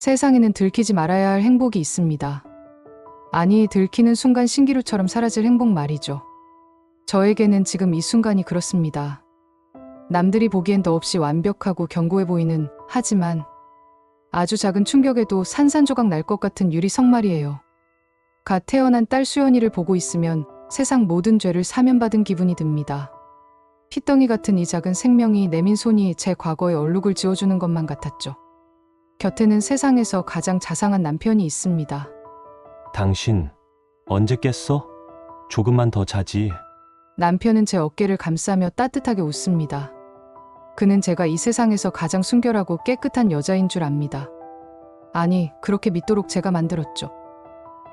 세상에는 들키지 말아야 할 행복이 있습니다. 아니, 들키는 순간 신기루처럼 사라질 행복 말이죠. 저에게는 지금 이 순간이 그렇습니다. 남들이 보기엔 더없이 완벽하고 견고해 보이는, 하지만 아주 작은 충격에도 산산조각 날 것 같은 유리석 말이에요. 갓 태어난 딸 수연이를 보고 있으면 세상 모든 죄를 사면받은 기분이 듭니다. 피덩이 같은 이 작은 생명이 내민 손이 제 과거의 얼룩을 지워주는 것만 같았죠. 곁에는 세상에서 가장 자상한 남편이 있습니다. 당신 언제 깼어? 조금만 더 자지. 남편은 제 어깨를 감싸며 따뜻하게 웃습니다. 그는 제가 이 세상에서 가장 순결하고 깨끗한 여자인 줄 압니다. 아니, 그렇게 믿도록 제가 만들었죠.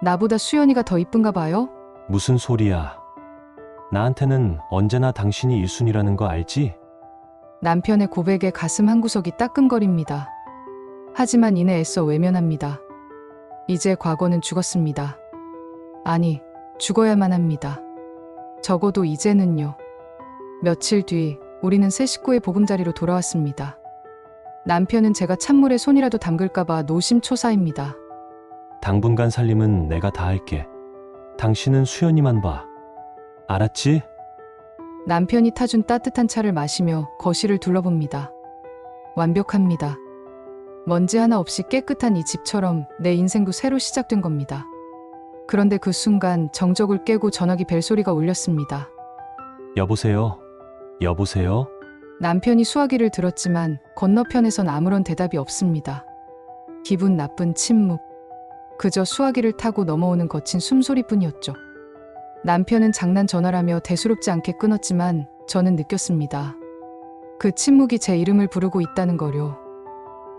나보다 수연이가 더 이쁜가 봐요? 무슨 소리야. 나한테는 언제나 당신이 1순위라는 거 알지? 남편의 고백에 가슴 한구석이 따끔거립니다. 하지만 이내 애써 외면합니다. 이제 과거는 죽었습니다. 아니, 죽어야만 합니다. 적어도 이제는요. 며칠 뒤 우리는 새 식구의 보금자리로 돌아왔습니다. 남편은 제가 찬물에 손이라도 담글까봐 노심초사입니다. 당분간 살림은 내가 다 할게. 당신은 수연이만 봐. 알았지? 남편이 타준 따뜻한 차를 마시며 거실을 둘러봅니다. 완벽합니다. 먼지 하나 없이 깨끗한 이 집처럼 내 인생도 새로 시작된 겁니다. 그런데 그 순간 정적을 깨고 전화기 벨소리가 울렸습니다. 여보세요? 여보세요? 남편이 수화기를 들었지만 건너편에선 아무런 대답이 없습니다. 기분 나쁜 침묵. 그저 수화기를 타고 넘어오는 거친 숨소리뿐이었죠. 남편은 장난 전화라며 대수롭지 않게 끊었지만 저는 느꼈습니다. 그 침묵이 제 이름을 부르고 있다는 거요.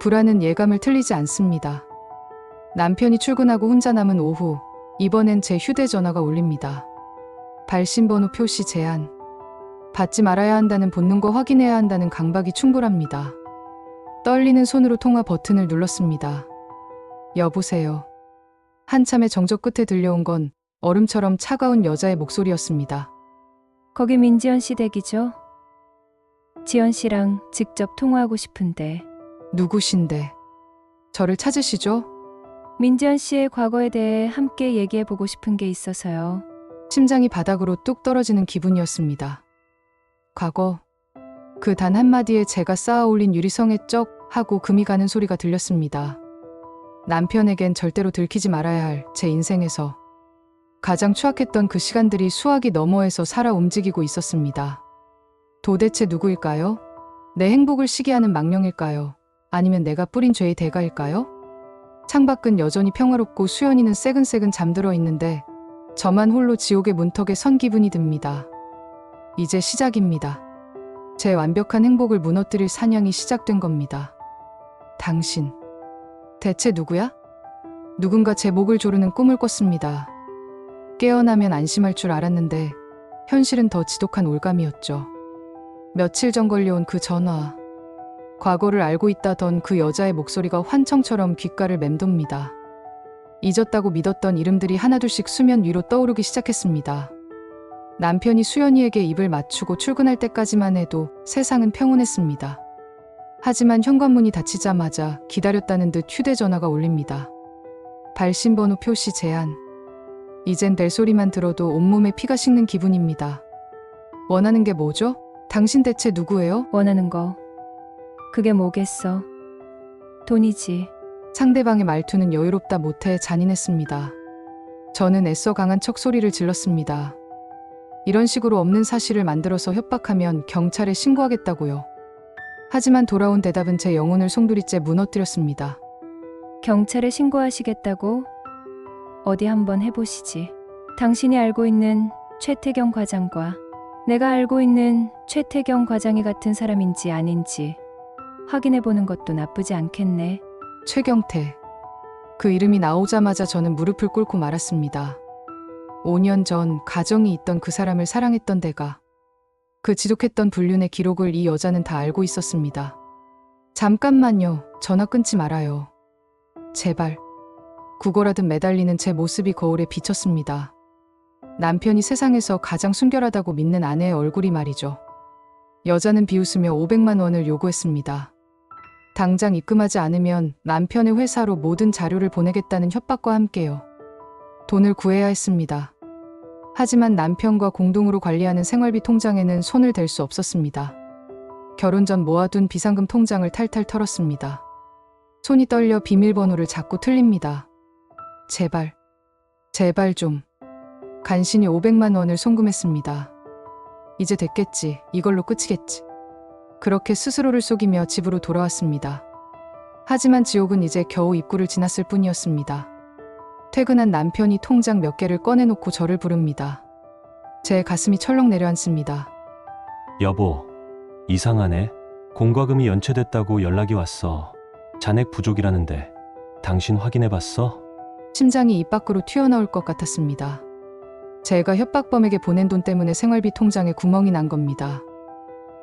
불안은 예감을 틀리지 않습니다. 남편이 출근하고 혼자 남은 오후, 이번엔 제 휴대전화가 울립니다. 발신번호 표시 제한. 받지 말아야 한다는 본능과 확인해야 한다는 강박이 충돌합니다. 떨리는 손으로 통화 버튼을 눌렀습니다. 여보세요. 한참의 정적 끝에 들려온 건 얼음처럼 차가운 여자의 목소리였습니다. 거기 민지연 씨 댁이죠? 지연 씨랑 직접 통화하고 싶은데. 누구신데? 저를 찾으시죠? 민지연 씨의 과거에 대해 함께 얘기해보고 싶은 게 있어서요. 심장이 바닥으로 뚝 떨어지는 기분이었습니다. 과거. 그 단 한마디에 제가 쌓아 올린 유리성에 쩍 하고 금이 가는 소리가 들렸습니다. 남편에겐 절대로 들키지 말아야 할 제 인생에서 가장 추악했던 그 시간들이 수화기 너머에서 살아 움직이고 있었습니다. 도대체 누구일까요? 내 행복을 시기하는 망령일까요? 아니면 내가 뿌린 죄의 대가일까요? 창밖은 여전히 평화롭고 수연이는 새근새근 잠들어 있는데 저만 홀로 지옥의 문턱에 선 기분이 듭니다. 이제 시작입니다. 제 완벽한 행복을 무너뜨릴 사냥이 시작된 겁니다. 당신. 대체 누구야? 누군가 제 목을 조르는 꿈을 꿨습니다. 깨어나면 안심할 줄 알았는데 현실은 더 지독한 올감이었죠. 며칠 전 걸려온 그 전화. 과거를 알고 있다던 그 여자의 목소리가 환청처럼 귓가를 맴돕니다. 잊었다고 믿었던 이름들이 하나둘씩 수면 위로 떠오르기 시작했습니다. 남편이 수연이에게 입을 맞추고 출근할 때까지만 해도 세상은 평온했습니다. 하지만 현관문이 닫히자마자 기다렸다는 듯 휴대전화가 울립니다. 발신번호 표시 제한. 이젠 벨소리만 들어도 온몸에 피가 식는 기분입니다. 원하는 게 뭐죠? 당신 대체 누구예요? 원하는 거. 그게 뭐겠어? 돈이지. 상대방의 말투는 여유롭다 못해 잔인했습니다. 저는 애써 강한 척 소리를 질렀습니다. 이런 식으로 없는 사실을 만들어서 협박하면 경찰에 신고하겠다고요. 하지만 돌아온 대답은 제 영혼을 송두리째 무너뜨렸습니다. 경찰에 신고하시겠다고? 어디 한번 해보시지. 당신이 알고 있는 최태경 과장과 내가 알고 있는 최태경 과장이 같은 사람인지 아닌지 확인해보는 것도 나쁘지 않겠네. 최경태. 그 이름이 나오자마자 저는 무릎을 꿇고 말았습니다. 5년 전 가정이 있던 그 사람을 사랑했던 데가, 그 지독했던 불륜의 기록을 이 여자는 다 알고 있었습니다. 잠깐만요. 전화 끊지 말아요. 제발. 구걸하듯 매달리는 제 모습이 거울에 비쳤습니다. 남편이 세상에서 가장 순결하다고 믿는 아내의 얼굴이 말이죠. 여자는 비웃으며 500만 원을 요구했습니다. 당장 입금하지 않으면 남편의 회사로 모든 자료를 보내겠다는 협박과 함께요. 돈을 구해야 했습니다. 하지만 남편과 공동으로 관리하는 생활비 통장에는 손을 댈 수 없었습니다. 결혼 전 모아둔 비상금 통장을 탈탈 털었습니다. 손이 떨려 비밀번호를 자꾸 틀립니다. 제발, 제발 좀. 간신히 500만 원을 송금했습니다. 이제 됐겠지. 이걸로 끝이겠지. 그렇게 스스로를 속이며 집으로 돌아왔습니다. 하지만 지옥은 이제 겨우 입구를 지났을 뿐이었습니다. 퇴근한 남편이 통장 몇 개를 꺼내놓고 저를 부릅니다. 제 가슴이 철렁 내려앉습니다. 여보, 이상하네. 공과금이 연체됐다고 연락이 왔어. 잔액 부족이라는데 당신 확인해봤어? 심장이 입 밖으로 튀어나올 것 같았습니다. 제가 협박범에게 보낸 돈 때문에 생활비 통장에 구멍이 난 겁니다.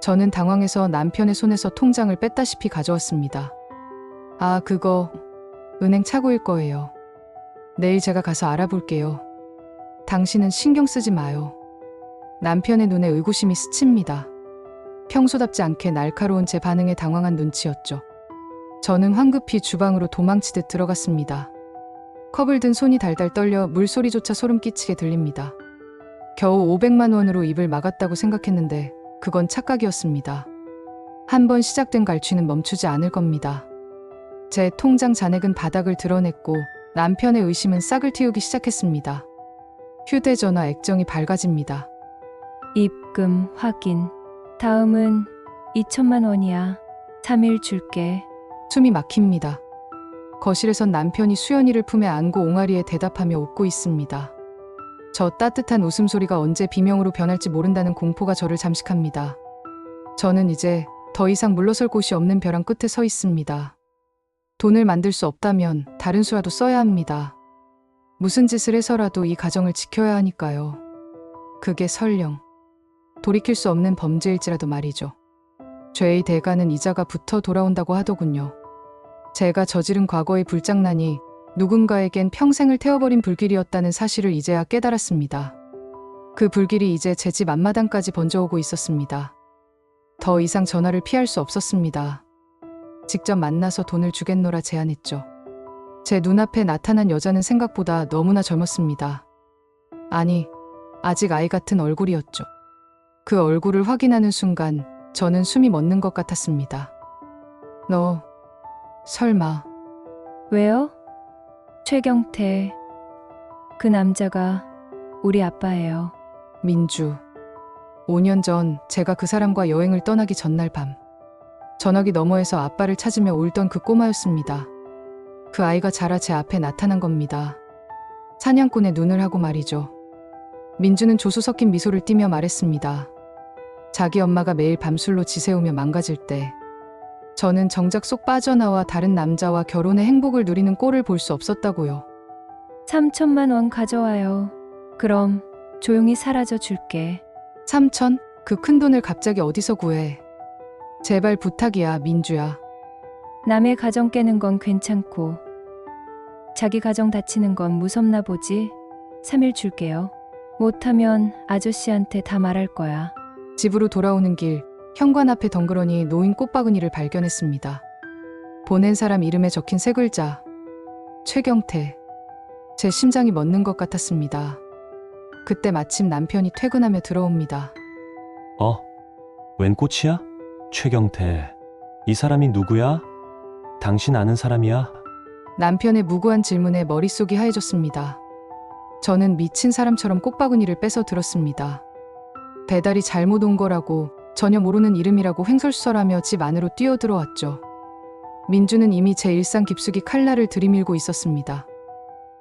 저는 당황해서 남편의 손에서 통장을 뺐다시피 가져왔습니다. 아, 그거 은행 차고일 거예요. 내일 제가 가서 알아볼게요. 당신은 신경 쓰지 마요. 남편의 눈에 의구심이 스칩니다. 평소답지 않게 날카로운 제 반응에 당황한 눈치였죠. 저는 황급히 주방으로 도망치듯 들어갔습니다. 컵을 든 손이 달달 떨려 물소리조차 소름 끼치게 들립니다. 겨우 500만 원으로 입을 막았다고 생각했는데 그건 착각이었습니다. 한 번 시작된 갈취는 멈추지 않을 겁니다. 제 통장 잔액은 바닥을 드러냈고 남편의 의심은 싹을 틔우기 시작했습니다. 휴대전화 액정이 밝아집니다. 입금 확인. 다음은 2천만 원이야. 3일 줄게. 숨이 막힙니다. 거실에선 남편이 수연이를 품에 안고 옹알이에 대답하며 웃고 있습니다. 저 따뜻한 웃음소리가 언제 비명으로 변할지 모른다는 공포가 저를 잠식합니다. 저는 이제 더 이상 물러설 곳이 없는 벼랑 끝에 서 있습니다. 돈을 만들 수 없다면 다른 수라도 써야 합니다. 무슨 짓을 해서라도 이 가정을 지켜야 하니까요. 그게 설령 돌이킬 수 없는 범죄일지라도 말이죠. 죄의 대가는 이자가 붙어 돌아온다고 하더군요. 제가 저지른 과거의 불장난이 누군가에겐 평생을 태워버린 불길이었다는 사실을 이제야 깨달았습니다. 그 불길이 이제 제 집 앞마당까지 번져오고 있었습니다. 더 이상 전화를 피할 수 없었습니다. 직접 만나서 돈을 주겠노라 제안했죠. 제 눈앞에 나타난 여자는 생각보다 너무나 젊었습니다. 아니, 아직 아이 같은 얼굴이었죠. 그 얼굴을 확인하는 순간 저는 숨이 멎는 것 같았습니다. 너 설마... 왜요? 최경태. 그 남자가 우리 아빠예요. 민주. 5년 전 제가 그 사람과 여행을 떠나기 전날 밤 전화기 너머에서 아빠를 찾으며 울던 그 꼬마였습니다. 그 아이가 자라 제 앞에 나타난 겁니다. 사냥꾼의 눈을 하고 말이죠. 민주는 조소 섞인 미소를 띠며 말했습니다. 자기 엄마가 매일 밤술로 지새우며 망가질 때 저는 정작 쏙 빠져나와 다른 남자와 결혼의 행복을 누리는 꼴을 볼 수 없었다고요. 3천만 원 가져와요. 그럼 조용히 사라져 줄게. 3천? 그 큰 돈을 갑자기 어디서 구해? 제발 부탁이야, 민주야. 남의 가정 깨는 건 괜찮고 자기 가정 다치는 건 무섭나 보지. 3일 줄게요. 못하면 아저씨한테 다 말할 거야. 집으로 돌아오는 길 현관 앞에 덩그러니 놓인 꽃바구니를 발견했습니다. 보낸 사람 이름에 적힌 세 글자. 최경태. 제 심장이 멎는 것 같았습니다. 그때 마침 남편이 퇴근하며 들어옵니다. 웬 꽃이야? 최경태. 이 사람이 누구야? 당신 아는 사람이야? 남편의 무고한 질문에 머릿속이 하얘졌습니다. 저는 미친 사람처럼 꽃바구니를 빼서 들었습니다. 배달이 잘못 온 거라고 전혀 모르는 이름이라고 횡설수설하며 집 안으로 뛰어들어왔죠. 민주는 이미 제 일상 깊숙이 칼날을 들이밀고 있었습니다.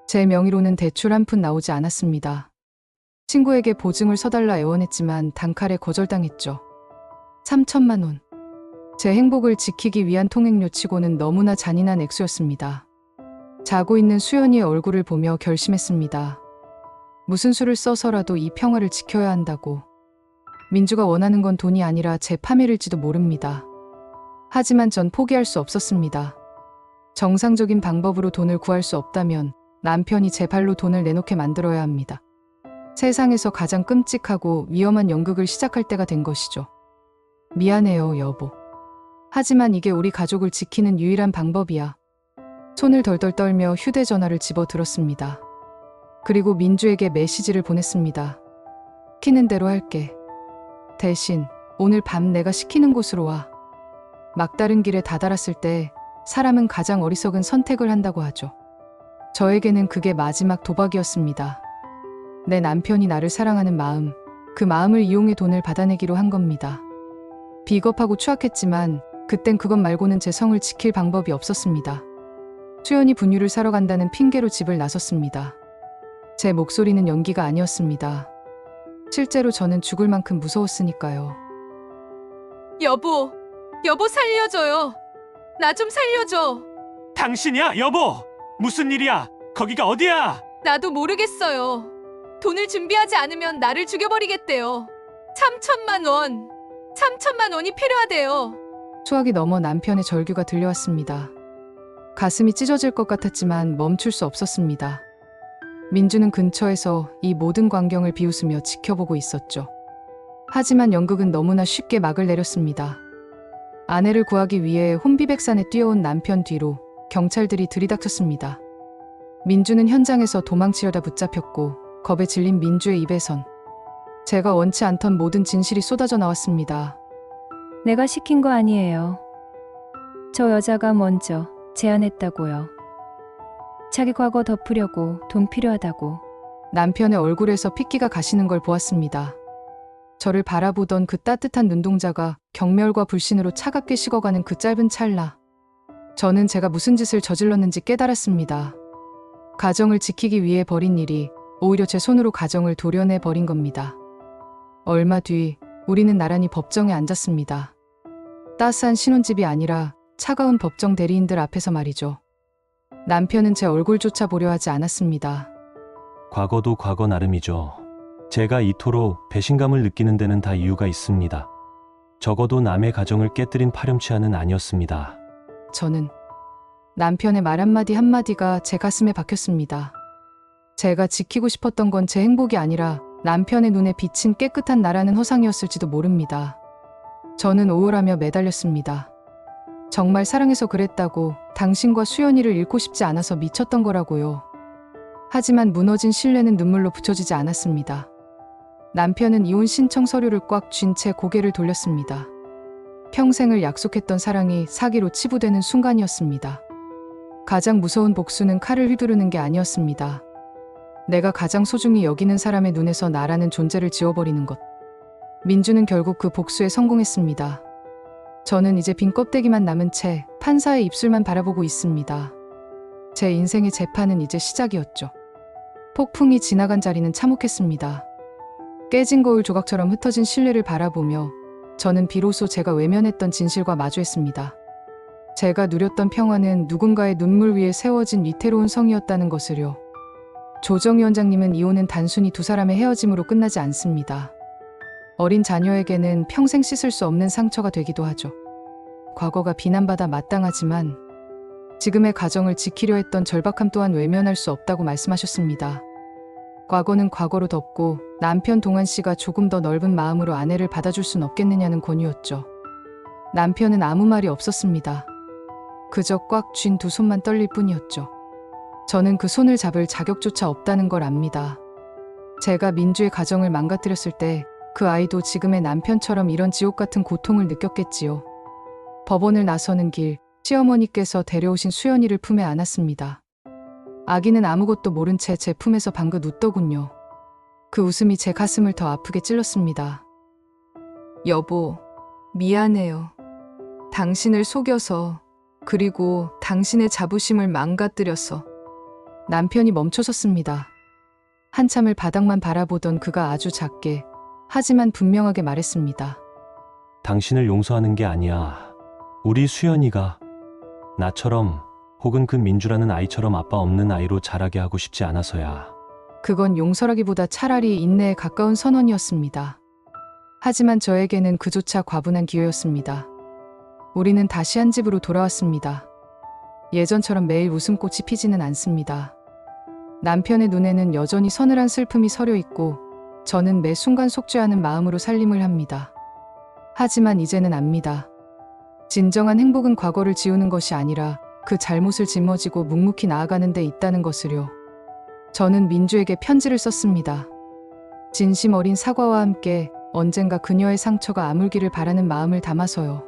제 명의로는 대출 한 푼 나오지 않았습니다. 친구에게 보증을 서달라 애원했지만 단칼에 거절당했죠. 3천만 원. 제 행복을 지키기 위한 통행료치고는 너무나 잔인한 액수였습니다. 자고 있는 수연이의 얼굴을 보며 결심했습니다. 무슨 수를 써서라도 이 평화를 지켜야 한다고. 민주가 원하는 건 돈이 아니라 제 파멸일지도 모릅니다. 하지만 전 포기할 수 없었습니다. 정상적인 방법으로 돈을 구할 수 없다면 남편이 제 발로 돈을 내놓게 만들어야 합니다. 세상에서 가장 끔찍하고 위험한 연극을 시작할 때가 된 것이죠. 미안해요, 여보. 하지만 이게 우리 가족을 지키는 유일한 방법이야. 손을 덜덜 떨며 휴대전화를 집어 들었습니다. 그리고 민주에게 메시지를 보냈습니다. 시키는 대로 할게. 대신 오늘 밤 내가 시키는 곳으로 와. 막다른 길에 다다랐을 때 사람은 가장 어리석은 선택을 한다고 하죠. 저에게는 그게 마지막 도박이었습니다. 내 남편이 나를 사랑하는 마음, 그 마음을 이용해 돈을 받아내기로 한 겁니다. 비겁하고 추악했지만 그땐 그것 말고는 제 성을 지킬 방법이 없었습니다. 수연이 분유를 사러 간다는 핑계로 집을 나섰습니다. 제 목소리는 연기가 아니었습니다. 실제로 저는 죽을 만큼 무서웠으니까요. 여보, 여보 살려줘요. 나 좀 살려줘. 당신이야, 여보! 무슨 일이야? 거기가 어디야? 나도 모르겠어요. 돈을 준비하지 않으면 나를 죽여버리겠대요. 3천만 원. 3천만 원이 필요하대요. 수학이 넘어 남편의 절규가 들려왔습니다. 가슴이 찢어질 것 같았지만 멈출 수 없었습니다. 민주는 근처에서 이 모든 광경을 비웃으며 지켜보고 있었죠. 하지만 연극은 너무나 쉽게 막을 내렸습니다. 아내를 구하기 위해 혼비백산에 뛰어온 남편 뒤로 경찰들이 들이닥쳤습니다. 민주는 현장에서 도망치려다 붙잡혔고 겁에 질린 민주의 입에선 제가 원치 않던 모든 진실이 쏟아져 나왔습니다. 내가 시킨 거 아니에요. 저 여자가 먼저 제안했다고요. 자기 과거 덮으려고 돈 필요하다고. 남편의 얼굴에서 핏기가 가시는 걸 보았습니다. 저를 바라보던 그 따뜻한 눈동자가 경멸과 불신으로 차갑게 식어가는 그 짧은 찰나. 저는 제가 무슨 짓을 저질렀는지 깨달았습니다. 가정을 지키기 위해 벌인 일이 오히려 제 손으로 가정을 도려내 버린 겁니다. 얼마 뒤 우리는 나란히 법정에 앉았습니다. 따스한 신혼집이 아니라 차가운 법정 대리인들 앞에서 말이죠. 남편은 제 얼굴조차 보려 하지 않았습니다. 과거도 과거 나름이죠. 제가 이토록 배신감을 느끼는 데는 다 이유가 있습니다. 적어도 남의 가정을 깨뜨린 파렴치한은 아니었습니다. 저는 남편의 말 한마디 한마디가 제 가슴에 박혔습니다. 제가 지키고 싶었던 건 제 행복이 아니라 남편의 눈에 비친 깨끗한 나라는 허상이었을지도 모릅니다. 저는 우울하며 매달렸습니다. 정말 사랑해서 그랬다고, 당신과 수연이를 잃고 싶지 않아서 미쳤던 거라고요. 하지만 무너진 신뢰는 눈물로 붙여지지 않았습니다. 남편은 이혼 신청 서류를 꽉 쥔 채 고개를 돌렸습니다. 평생을 약속했던 사랑이 사기로 치부되는 순간이었습니다. 가장 무서운 복수는 칼을 휘두르는 게 아니었습니다. 내가 가장 소중히 여기는 사람의 눈에서 나라는 존재를 지워버리는 것. 민주는 결국 그 복수에 성공했습니다. 저는 이제 빈 껍데기만 남은 채 판사의 입술만 바라보고 있습니다. 제 인생의 재판은 이제 시작이었죠. 폭풍이 지나간 자리는 참혹했습니다. 깨진 거울 조각처럼 흩어진 신뢰를 바라보며 저는 비로소 제가 외면했던 진실과 마주했습니다. 제가 누렸던 평화는 누군가의 눈물 위에 세워진 위태로운 성이었다는 것을요. 조정 위원장님은 이혼은 단순히 두 사람의 헤어짐으로 끝나지 않습니다. 어린 자녀에게는 평생 씻을 수 없는 상처가 되기도 하죠. 과거가 비난받아 마땅하지만 지금의 가정을 지키려 했던 절박함 또한 외면할 수 없다고 말씀하셨습니다. 과거는 과거로 덮고 남편 동한 씨가 조금 더 넓은 마음으로 아내를 받아줄 순 없겠느냐는 권유였죠. 남편은 아무 말이 없었습니다. 그저 꽉 쥔 두 손만 떨릴 뿐이었죠. 저는 그 손을 잡을 자격조차 없다는 걸 압니다. 제가 민주의 가정을 망가뜨렸을 때 그 아이도 지금의 남편처럼 이런 지옥 같은 고통을 느꼈겠지요. 법원을 나서는 길, 시어머니께서 데려오신 수연이를 품에 안았습니다. 아기는 아무것도 모른 채 제 품에서 방긋 웃더군요. 그 웃음이 제 가슴을 더 아프게 찔렀습니다. 여보, 미안해요. 당신을 속여서, 그리고 당신의 자부심을 망가뜨려서. 남편이 멈춰섰습니다. 한참을 바닥만 바라보던 그가 아주 작게, 하지만 분명하게 말했습니다. 당신을 용서하는 게 아니야. 우리 수연이가 나처럼 혹은 그 민주라는 아이처럼 아빠 없는 아이로 자라게 하고 싶지 않아서야. 그건 용서라기보다 차라리 인내에 가까운 선언이었습니다. 하지만 저에게는 그조차 과분한 기회였습니다. 우리는 다시 한 집으로 돌아왔습니다. 예전처럼 매일 웃음꽃이 피지는 않습니다. 남편의 눈에는 여전히 서늘한 슬픔이 서려 있고 저는 매 순간 속죄하는 마음으로 살림을 합니다. 하지만 이제는 압니다. 진정한 행복은 과거를 지우는 것이 아니라 그 잘못을 짊어지고 묵묵히 나아가는 데 있다는 것을요. 저는 민주에게 편지를 썼습니다. 진심 어린 사과와 함께 언젠가 그녀의 상처가 아물기를 바라는 마음을 담아서요.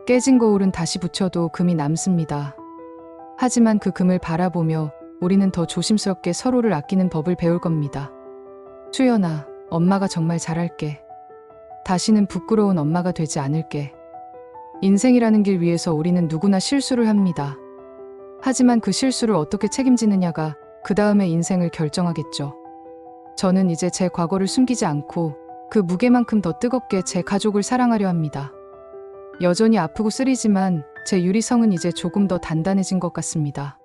깨진 거울은 다시 붙여도 금이 남습니다. 하지만 그 금을 바라보며 우리는 더 조심스럽게 서로를 아끼는 법을 배울 겁니다. 수연아, 엄마가 정말 잘할게. 다시는 부끄러운 엄마가 되지 않을게. 인생이라는 길 위에서 우리는 누구나 실수를 합니다. 하지만 그 실수를 어떻게 책임지느냐가 그 다음의 인생을 결정하겠죠. 저는 이제 제 과거를 숨기지 않고 그 무게만큼 더 뜨겁게 제 가족을 사랑하려 합니다. 여전히 아프고 쓰리지만 제 유리성은 이제 조금 더 단단해진 것 같습니다.